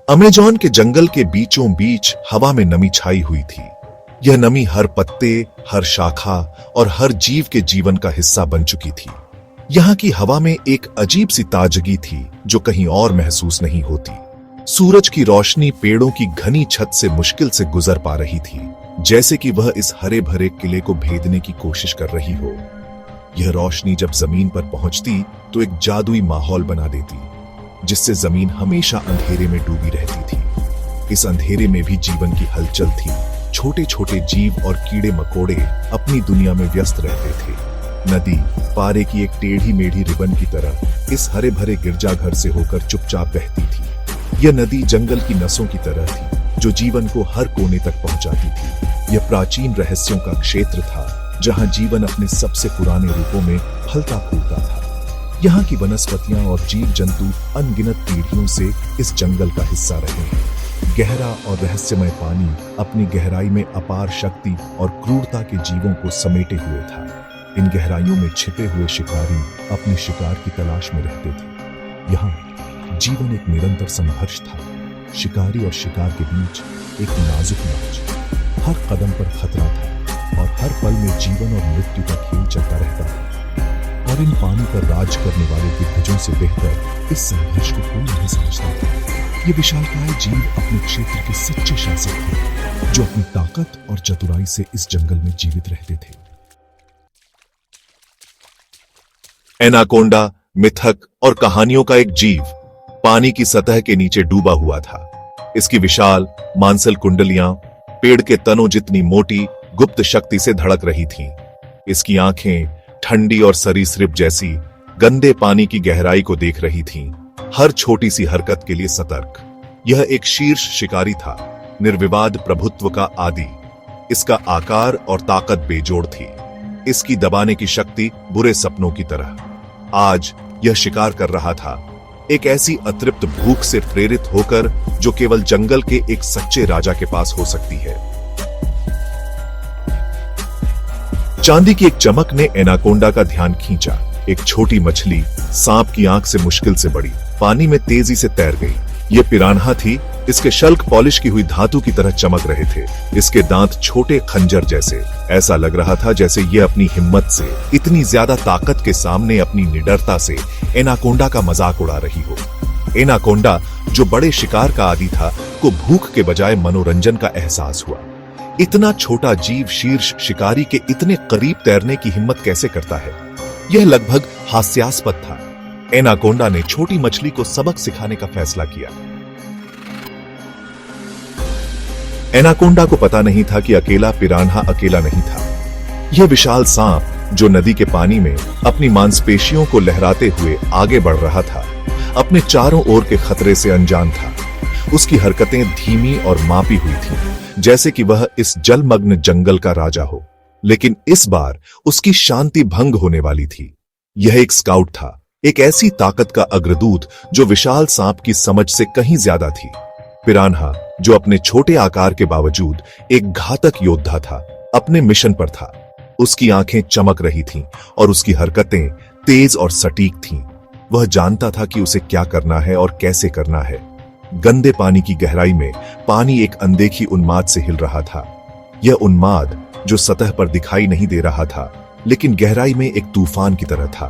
Amazon के जंगल के बीचों बीच हवा में नमी छाई हुई थी। यह नमी हर पत्ते, हर शाखा और हर जीव के जीवन का हिस्सा बन चुकी थी। यहाँ की हवा में एक अजीब सी ताजगी थी जो कहीं और महसूस नहीं होती। सूरज की रोशनी पेड़ों की घनी छत से मुश्किल से गुजर पा रही थी, जैसे कि वह इस हरे भरे किले को भेदने की कोशिश कर रही हो। यह रोशनी जब जमीन पर पहुंचती तो एक जादुई माहौल बना देती, जिससे जमीन हमेशा अंधेरे में डूबी रहती थी। इस अंधेरे में भी जीवन की हलचल थी। छोटे छोटे जीव और कीड़े मकोड़े अपनी दुनिया में व्यस्त रहते थे। नदी पारे की एक टेढ़ी मेढ़ी रिबन की तरह इस हरे भरे गिरजाघर से होकर चुपचाप बहती थी। यह नदी जंगल की नसों की तरह थी, जो जीवन को हर कोने तक पहुंचाती थी। यह प्राचीन रहस्यों का क्षेत्र था, जहां जीवन अपने सबसे पुराने रूपों में फलता फूलता था। यहाँ की वनस्पतियां और जीव जंतु अनगिनत पीढ़ियों से इस जंगल का हिस्सा रहे हैं। गहरा और रहस्यमय पानी अपनी गहराई में अपार शक्ति और क्रूरता के जीवों को समेटे हुए था। इन गहराइयों में छिपे हुए शिकारी अपने शिकार की तलाश में रहते थे। यहाँ जीवन एक निरंतर संघर्ष था। शिकारी और शिकार के बीच एक नाजुक मैच। हर कदम पर खतरा था और हर पल में जीवन और मृत्यु का खेल चलता रहता था। और इन पानी पर राज करने वाले दिग्गजों से बेहतर इस संघर्ष को कोई नहीं समझता था। ये विशालकाय जीव अपने क्षेत्र के सच्चे शासक थे, जो अपनी ताकत और चतुराई से इस जंगल में जीवित रहते थे। एनाकोंडा मिथक और कहानियों का एक जीव पानी की सतह के नीचे डूबा हुआ था। इसकी विशाल मांसल कुंडलियां पेड़ के तनों जितनी मोटी गुप्त शक्ति से धड़क रही थीं। इसकी आंखें ठंडी और सरीसृप जैसी गंदे पानी की गहराई को देख रही थीं, हर छोटी सी हरकत के लिए सतर्क। यह एक शीर्ष शिकारी था, निर्विवाद प्रभुत्व का आदि। इसका आकार और ताकत बेजोड़ थी। इसकी दबाने की शक्ति बुरे सपनों की तरह। आज यह शिकार कर रहा था, एक ऐसी अतृप्त भूख से प्रेरित होकर जो केवल जंगल के एक सच्चे राजा के पास हो सकती है। चांदी की एक चमक ने एनाकोंडा का ध्यान खींचा। एक छोटी मछली सांप की आंख से मुश्किल से बड़ी पानी में तेजी से तैर गई। यह पिरान्हा थी। इसके शल्क पॉलिश की हुई धातु की तरह चमक रहे थे। इसके दांत छोटे खंजर जैसे। ऐसा लग रहा था जैसे यह अपनी हिम्मत से, इतनी ज्यादा ताकत के सामने अपनी निडरता से एनाकोंडा का मजाक उड़ा रही हो। एनाकोंडा, जो बड़े शिकार का आदी था, को भूख के बजाय मनोरंजन का एहसास हुआ। इतना छोटा जीव शीर्ष शिकारी के इतने करीब तैरने की हिम्मत कैसे करता है? यह लगभग हास्यास्पद था। एनाकोंडा ने छोटी मछली को सबक सिखाने का फैसला किया। एनाकोंडा को पता नहीं था कि अकेला पिरान्हा अकेला नहीं था। यह विशाल सांप, जो नदी के पानी में अपनी मांसपेशियों को लहराते हुए आगे बढ़ रहा था, अपने चारों ओर के खतरे से अनजान था। उसकी हरकतें धीमी और मापी हुई थीं, जैसे कि वह इस जलमग्न जंगल का राजा हो। लेकिन इस बार उसकी शांति भंग होने वाली थी। यह एक स्काउट था, एक ऐसी ताकत का अग्रदूत जो विशाल सांप की समझ से कहीं ज्यादा थी। पिरान्हा, जो अपने छोटे आकार के बावजूद एक घातक योद्धा था, अपने मिशन पर था। उसकी आंखें चमक रही थीं और उसकी हरकतें तेज और सटीक थीं। वह जानता था कि उसे क्या करना है और कैसे करना है। गंदे पानी की गहराई में पानी एक अनदेखी उन्माद से हिल रहा था। यह उन्माद, जो सतह पर दिखाई नहीं दे रहा था, लेकिन गहराई में एक तूफान की तरह था।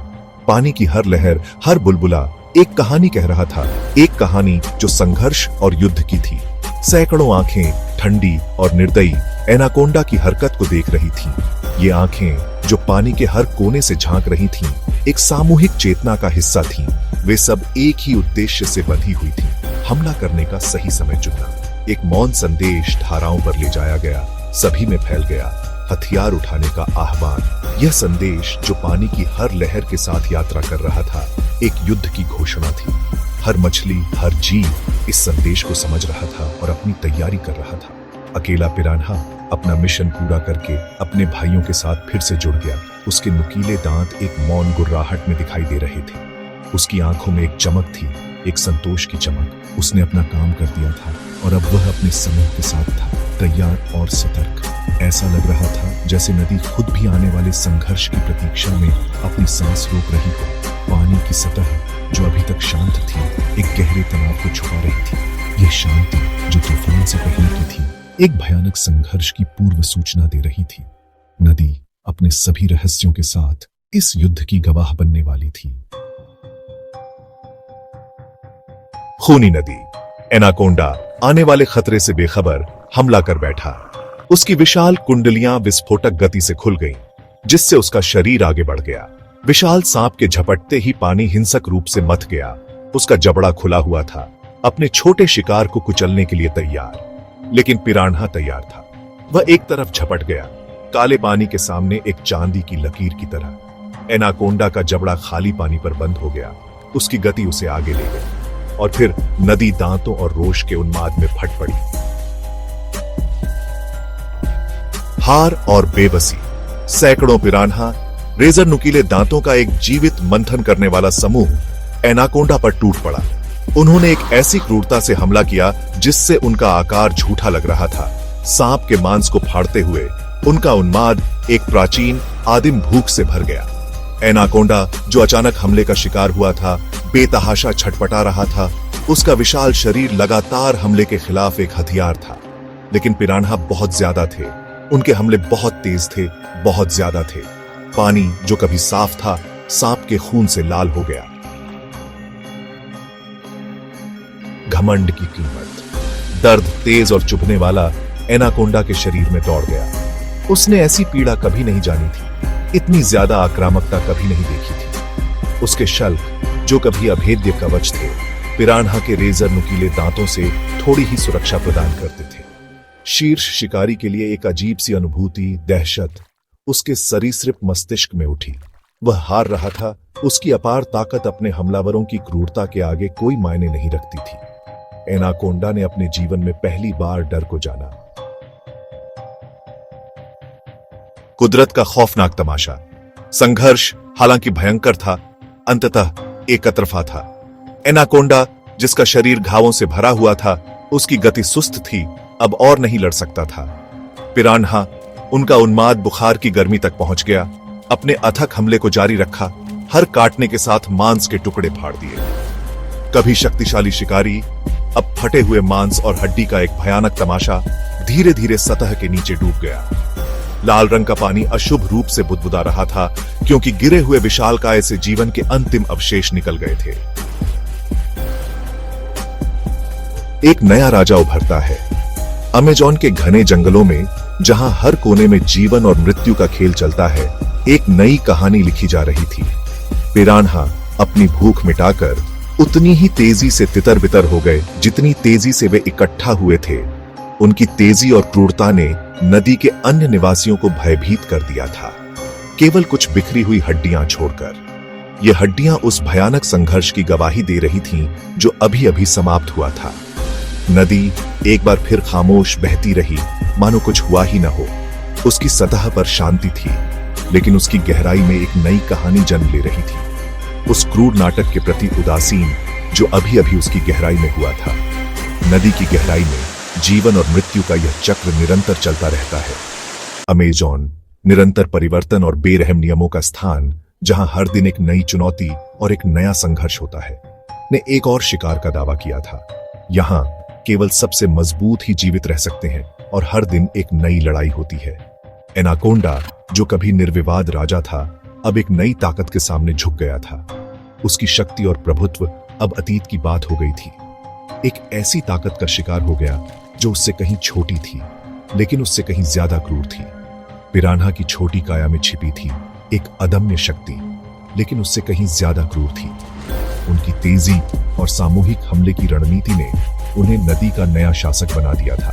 पानी की हर लहर, हर बुलबुला एक कहानी कह रहा था, एक कहानी जो संघर्ष और युद्ध की थी। सैकड़ों आंखें ठंडी और निर्दयी एनाकोंडा की हरकत को देख रही थीं। ये आंखें, जो पानी के हर कोने से झांक रही थीं, एक सामूहिक चेतना का हिस्सा थीं। वे सब एक ही उद्देश्य से बंधी हुई थीं, हमला करने का सही समय चुनना। एक मौन संदेश धाराओं पर ले जाया गया, सभी में फैल गया, हथियार उठाने का आह्वान। यह संदेश, जो पानी की हर लहर के साथ यात्रा कर रहा था, एक युद्ध की घोषणा थी। हर मछली, हर जीव इस संदेश को समझ रहा था और अपनी तैयारी कर रहा था। अकेला पिरान्हा अपना मिशन पूरा करके अपने भाइयों के साथ फिर से जुड़ गया। उसके नुकीले दांत एक मौन गुर्राहट में दिखाई दे रहे थे। उसकी आंखों में एक चमक थी, एक संतोष की चमक। उसने अपना काम कर दिया था और अब वह अपने समूह के साथ था, तैयार और सतर्क। ऐसा लग रहा था जैसे नदी खुद भी आने वाले संघर्ष की प्रतीक्षा में अपनी सांस रोक रही हो। पानी की सतह जो अभी तक शांत थी, एक गहरे तनाव को छुपा रही थी। यह शांति जो तूफान से पहले की थी, एक भयानक संघर्ष की पूर्व सूचना दे रही थी। नदी अपने सभी रहस्यों के साथ इस युद्ध की गवाह बनने वाली थी। खूनी नदी एनाकोंडा आने वाले खतरे से बेखबर हमला कर बैठा। उसकी विशाल कुंडलियां विस्फोटक गति से खुल गईं, जिससे उसका शरीर आगे बढ़ गया। विशाल सांप के झपटते ही पानी हिंसक रूप से मथ गया। उसका जबड़ा खुला हुआ था, अपने छोटे शिकार को कुचलने के लिए तैयार। लेकिन पिरान्हा तैयार था। वह एक तरफ झपट गया, काले पानी के सामने एक चांदी की लकीर की तरह। एनाकोंडा का जबड़ा खाली पानी पर बंद हो गया। उसकी गति उसे आगे ले गई और फिर नदी दांतों और रोष के उन्माद में फट पड़ी। हार और बेबसी। सैकड़ों पिरान्हा, रेजर नुकीले दांतों का एक जीवित मंथन करने वाला समूह एनाकोंडा पर टूट पड़ा। उन्होंने एक ऐसी क्रूरता से हमला किया जिससे उनका आकार झूठा लग रहा था। सांप के मांस को फाड़ते हुए उनका उन्माद एक प्राचीन आदिम भूख से भर गया। एनाकोंडा, जो अचानक हमले का शिकार हुआ था, बेतहाशा छटपटा रहा था। उसका विशाल शरीर लगातार हमले के खिलाफ एक हथियार था। लेकिन पिरान्हा बहुत ज्यादा थे। उनके हमले बहुत तेज थे, बहुत ज्यादा थे। पानी जो कभी साफ था, सांप के खून से लाल हो गया। घमंड की कीमत। दर्द तेज और चुभने वाला एनाकोंडा के शरीर में दौड़ गया। उसने ऐसी पीड़ा कभी नहीं जानी थी, इतनी ज्यादा आक्रामकता कभी नहीं देखी थी। उसके शल्क, जो कभी अभेद्य कवच थे, पिरान्हा के रेजर नुकीले दांतों से थोड़ी ही सुरक्षा प्रदान करते थे। शीर्ष शिकारी के लिए एक अजीब सी अनुभूति, दहशत उसके सरीसृप मस्तिष्क में उठी। वह हार रहा था। उसकी अपार ताकत अपने हमलावरों की क्रूरता के आगे कोई मायने नहीं रखती थी। एनाकोंडा ने अपने जीवन में पहली बार डर को जाना। कुदरत का खौफनाक तमाशा। संघर्ष हालांकि भयंकर था, अंततः एकतरफा था। एनाकोंडा, जिसका शरीर घावों से भरा हुआ था, उसकी गति सुस्त थी, अब और नहीं लड़ सकता था। पिरान्हा, उनका उन्माद बुखार की गर्मी तक पहुंच गया। अपने अथक हमले को जारी रखा, हर काटने के साथ मांस के टुकड़े फाड़ दिए। कभी शक्तिशाली शिकारी, अब फटे हुए मांस और हड्डी का एक भयानक तमाशा धीरे धीरे सतह के नीचे डूब गया। लाल रंग का पानी अशुभ रूप से बुदबुदा रहा था, क्योंकि गिरे हुए विशालकाय से जीवन के अंतिम अवशेष निकल गए थे। एक नया राजा उभरता है। अमेज़न के घने जंगलों में, जहां हर कोने में जीवन और मृत्यु का खेल चलता है, एक नई कहानी लिखी जा रही थी। पिरान्हा अपनी भूख मिटाकर उतनी ही तेजी से तितर बितर हो गए जितनी तेजी से वे इकट्ठा हुए थे। उनकी तेजी और क्रूरता ने नदी के अन्य निवासियों को भयभीत कर दिया था, केवल कुछ बिखरी हुई हड्डियां छोड़कर। ये हड्डियां उस भयानक संघर्ष की गवाही दे रही थीं जो अभी अभी समाप्त हुआ था। नदी एक बार फिर खामोश बहती रही, मानो कुछ हुआ ही न हो। उसकी सतह पर शांति थी, लेकिन उसकी गहराई में एक नई कहानी जन्म ले रही थी। उस क्रूर नाटक के प्रति उदासीन जो अभी अभी उसकी गहराई में हुआ था। नदी की गहराई में जीवन और मृत्यु का यह चक्र निरंतर चलता रहता है। अमेज़न निरंतर परिवर्तन और बेरहम नियमों का स्थान, जहां हर दिन एक नई चुनौती और एक नया संघर्ष होता है, ने एक और शिकार का दावा किया था। यहां केवल सबसे मजबूत ही जीवित रह सकते हैं और हर दिन एक नई लड़ाई होती है। एनाकोंडा, जो कभी निर्विवाद राजा था, अब एक नई ताकत के सामने झुक गया था। उसकी शक्ति और प्रभुत्व अब अतीत की बात हो गई थी। एक ऐसी ताकत का शिकार हो गया जो उससे कहीं छोटी थी, लेकिन उससे कहीं ज्यादा क्रूर थी। पिरान्हा की छोटी काया में छिपी थी एक अदम्य शक्ति, लेकिन उससे कहीं ज्यादा क्रूर थी। उनकी तेजी और सामूहिक हमले की रणनीति ने उन्हें नदी का नया शासक बना दिया था।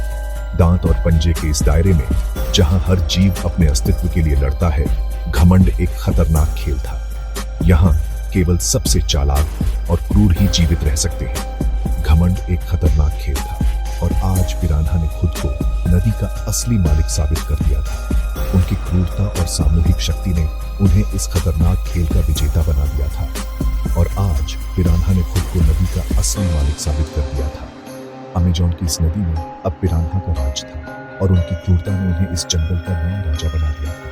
दांत और पंजे के इस दायरे में, जहां हर जीव अपने अस्तित्व के लिए लड़ता है, घमंड एक खतरनाक खेल था। यहां केवल सबसे चालाक और क्रूर ही जीवित रह सकते हैं। घमंड एक खतरनाक खेल था, और आज पिरान्हा ने खुद को नदी का असली मालिक साबित कर दिया था। उनकी क्रूरता और सामूहिक शक्ति ने उन्हें इस खतरनाक खेल का विजेता बना दिया था, और आज पिरान्हा ने खुद को नदी का असली मालिक साबित कर दिया था। अमेज़न की इस नदी में अब पिरान्हा का राज था, और उनकी क्रूरता ने उन्हें इस जंगल का नया राजा बना दिया था।